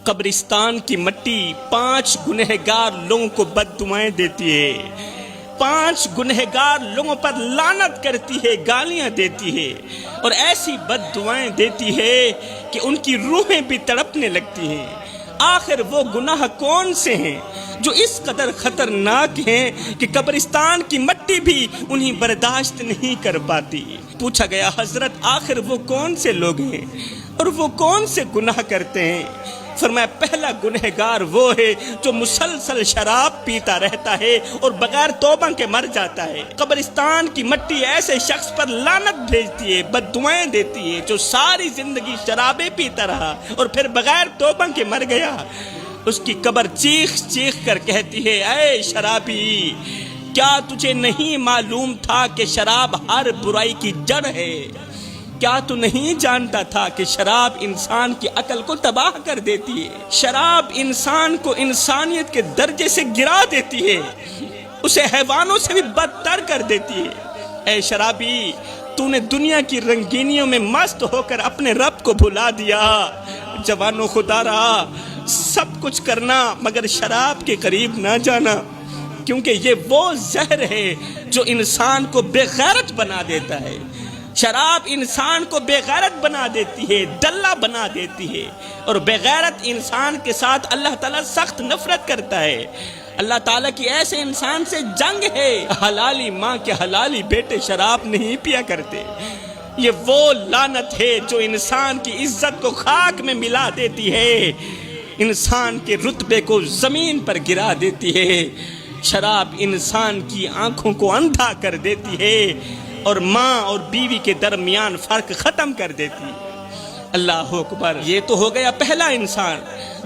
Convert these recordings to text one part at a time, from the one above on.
قبرستان کی مٹی 5 گنہگار لوگوں کو بد دعائیں دیتی ہے، 5 گنہگار لوگوں پر لعنت کرتی ہے، گالیاں دیتی ہے اور ایسی بد دعائیں دیتی ہے کہ ان کی روحیں بھی تڑپنے لگتی ہیں۔ آخر وہ گناہ کون سے ہیں جو اس قدر خطرناک ہیں کہ قبرستان کی مٹی بھی انہیں برداشت نہیں کر پاتی؟ پوچھا گیا حضرت آخر وہ کون سے لوگ ہیں اور وہ کون سے گناہ کرتے ہیں؟ فرمایا پہلا گنہگار وہ ہے جو مسلسل شراب پیتا رہتا ہے اور بغیر توبہ کے مر جاتا ہے۔ قبرستان کی مٹی ایسے شخص پر لعنت بھیجتی ہے، بد دعائیں دیتی ہے جو ساری زندگی شرابیں پیتا رہا اور پھر بغیر توبہ کے مر گیا۔ اس کی قبر چیخ چیخ کر کہتی ہے، اے شرابی، کیا تجھے نہیں معلوم تھا کہ شراب ہر برائی کی جڑ ہے؟ کیا تو نہیں جانتا تھا کہ شراب انسان کی عقل کو تباہ کر دیتی ہے؟ شراب انسان کو انسانیت کے درجے سے گرا دیتی ہے، اسے حیوانوں سے بھی بدتر کر دیتی ہے۔ اے شرابی، تو نے دنیا کی رنگینیوں میں مست ہو کر اپنے رب کو بھلا دیا۔ جوانو خدا رہا، سب کچھ کرنا مگر شراب کے قریب نہ جانا، کیونکہ یہ وہ زہر ہے جو انسان کو بے غیرت بنا دیتا ہے۔ شراب انسان کو بے غیرت بنا دیتی ہے، دلہ بنا دیتی ہے، اور بے غیرت انسان کے ساتھ اللہ تعالیٰ سخت نفرت کرتا ہے۔ اللہ تعالیٰ کی ایسے انسان سے جنگ ہے۔ حلالی ماں کے حلالی بیٹے شراب نہیں پیا کرتے۔ یہ وہ لعنت ہے جو انسان کی عزت کو خاک میں ملا دیتی ہے، انسان کے رتبے کو زمین پر گرا دیتی ہے۔ شراب انسان کی آنکھوں کو اندھا کر دیتی ہے اور ماں اور بیوی کے درمیان فرق ختم کر دیتی ہے۔ اللہ اکبر۔ یہ تو ہو گیا پہلا انسان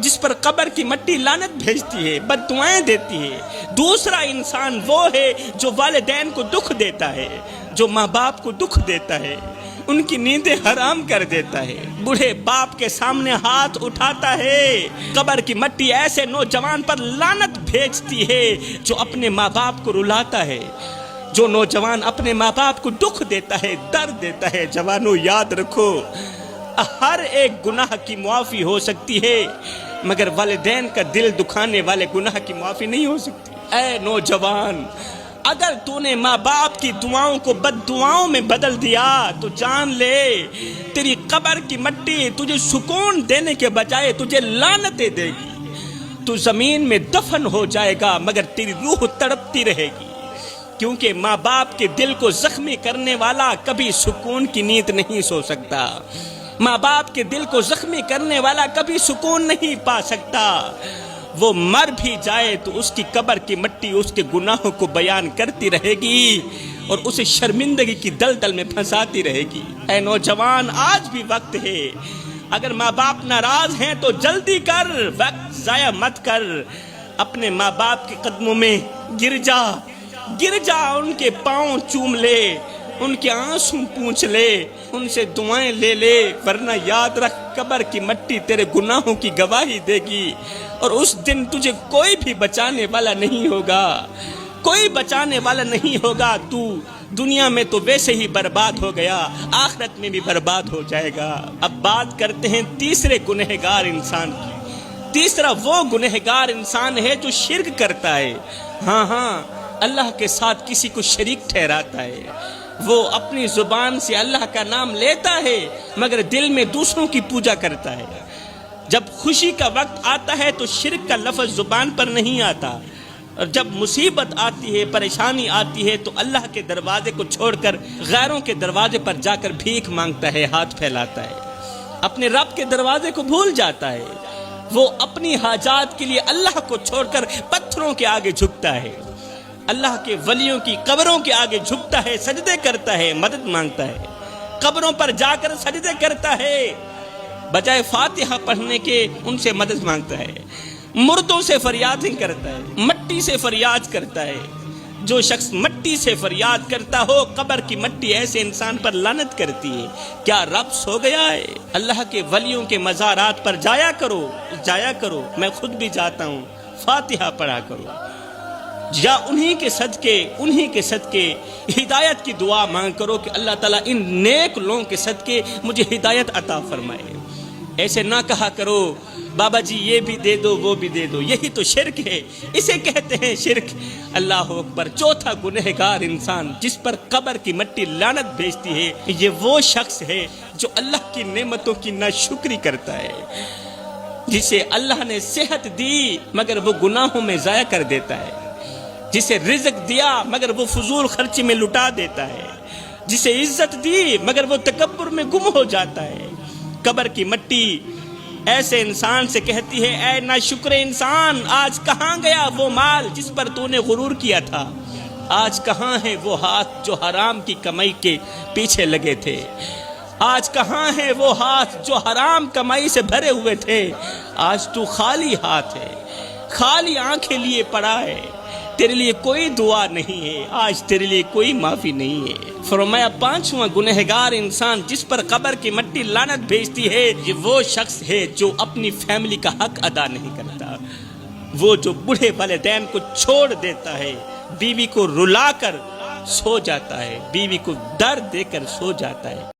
جس پر قبر کی مٹی لعنت بھیجتی ہے، بد دعائیں دیتی ہے۔ دوسرا انسان وہ ہے جو والدین کو دکھ دیتا ہے، جو ماں باپ کو دکھ دیتا ہے، ان کی نیندیں حرام کر دیتا ہے، بوڑھے باپ کے سامنے ہاتھ اٹھاتا ہے۔ قبر کی مٹی ایسے نوجوان پر لعنت بھیجتی ہے جو اپنے ماں باپ کو رلاتا ہے، جو نوجوان اپنے ماں باپ کو دکھ دیتا ہے، درد دیتا ہے۔ جوانوں یاد رکھو، ہر ایک گناہ کی معافی ہو سکتی ہے مگر والدین کا دل دکھانے والے گناہ کی معافی نہیں ہو سکتی۔ اے نوجوان، اگر تو نے ماں باپ کی دعاؤں کو بد دعاؤں میں بدل دیا تو جان لے تیری قبر کی مٹی تجھے سکون دینے کے بجائے تجھے لعنتیں دے گی۔ تو زمین میں دفن ہو جائے گا مگر تیری روح تڑپتی رہے گی، کیونکہ ماں باپ کے دل کو زخمی کرنے والا کبھی سکون کی نیند نہیں سو سکتا۔ ماں باپ کے دل کو زخمی کرنے والا کبھی سکون نہیں پا سکتا۔ وہ مر بھی جائے تو اس کی قبر کی مٹی اس کے گناہوں کو بیان کرتی رہے گی اور اسے شرمندگی کی دلدل میں پھنساتی رہے گی۔ اے نوجوان، آج بھی وقت ہے، اگر ماں باپ ناراض ہیں تو جلدی کر، وقت ضائع مت کر، اپنے ماں باپ کے قدموں میں گر جا، ان کے پاؤں چوم لے، ان کے آنسو پونچھ لے، ان سے دعائیں لے لے، ورنہ یاد رکھ قبر کی مٹی تیرے گناہوں کی گواہی دے گی اور اس دن تجھے کوئی بھی بچانے والا نہیں ہوگا، کوئی بچانے والا نہیں ہوگا۔ تو دنیا میں تو ویسے ہی برباد ہو گیا، آخرت میں بھی برباد ہو جائے گا۔ اب بات کرتے ہیں تیسرے گنہگار انسان کی۔ تیسرا وہ گنہگار انسان ہے جو شرک کرتا ہے، ہاں اللہ کے ساتھ کسی کو شریک ٹھہراتا ہے۔ وہ اپنی زبان سے اللہ کا نام لیتا ہے مگر دل میں دوسروں کی پوجا کرتا ہے۔ جب خوشی کا وقت آتا ہے تو شرک کا لفظ زبان پر نہیں آتا، اور جب مصیبت آتی ہے، پریشانی آتی ہے تو اللہ کے دروازے کو چھوڑ کر غیروں کے دروازے پر جا کر بھیک مانگتا ہے، ہاتھ پھیلاتا ہے، اپنے رب کے دروازے کو بھول جاتا ہے۔ وہ اپنی حاجات کے لیے اللہ کو چھوڑ کر پتھروں کے آگے جھکتا ہے، اللہ کے ولیوں کی قبروں کے آگے جھکتا ہے، سجدے کرتا ہے، مدد مانگتا ہے، قبروں پر جا کر سجدے کرتا ہے، بجائے فاتحہ پڑھنے کے ان سے مدد مانگتا ہے، مردوں سے فریادیں کرتا ہے، مٹی سے فریاد کرتا ہے۔ جو شخص مٹی سے فریاد کرتا ہو، قبر کی مٹی ایسے انسان پر لعنت کرتی ہے۔ کیا رب سو گیا ہے؟ اللہ کے ولیوں کے مزارات پر جایا کرو، میں خود بھی جاتا ہوں، فاتحہ پڑھا کرو، یا انہی کے صدقے ہدایت کی دعا مانگ کرو کہ اللہ تعالیٰ ان نیک لوگوں کے صدقے مجھے ہدایت عطا فرمائے۔ ایسے نہ کہا کرو بابا جی یہ بھی دے دو وہ بھی دے دو، یہی تو شرک ہے، اسے کہتے ہیں شرک۔ اللہ اکبر۔ چوتھا گنہگار انسان جس پر قبر کی مٹی لعنت بھیجتی ہے، یہ وہ شخص ہے جو اللہ کی نعمتوں کی ناشکری کرتا ہے، جسے اللہ نے صحت دی مگر وہ گناہوں میں ضائع کر دیتا ہے، جسے رزق دیا مگر وہ فضول خرچی میں لٹا دیتا ہے، جسے عزت دی مگر وہ تکبر میں گم ہو جاتا ہے۔ قبر کی مٹی ایسے انسان سے کہتی ہے، اے ناشکر انسان، آج کہاں گیا وہ مال جس پر تو نے غرور کیا تھا؟ آج کہاں ہے وہ ہاتھ جو حرام کی کمائی کے پیچھے لگے تھے؟ آج کہاں ہے وہ ہاتھ جو حرام کمائی سے بھرے ہوئے تھے؟ آج تو خالی ہاتھ ہے، خالی آنکھیں لیے پڑا ہے، تیرے لیے کوئی دعا نہیں ہے، آج تیرے لیے کوئی معافی نہیں ہے۔ فرمایا پانچواں گنہگار انسان جس پر قبر کی مٹی لعنت بھیجتی ہے، یہ وہ شخص ہے جو اپنی فیملی کا حق ادا نہیں کرتا، وہ جو بوڑھے والدین کو چھوڑ دیتا ہے، بیوی کو رلا کر سو جاتا ہے، بیوی کو درد دے کر سو جاتا ہے۔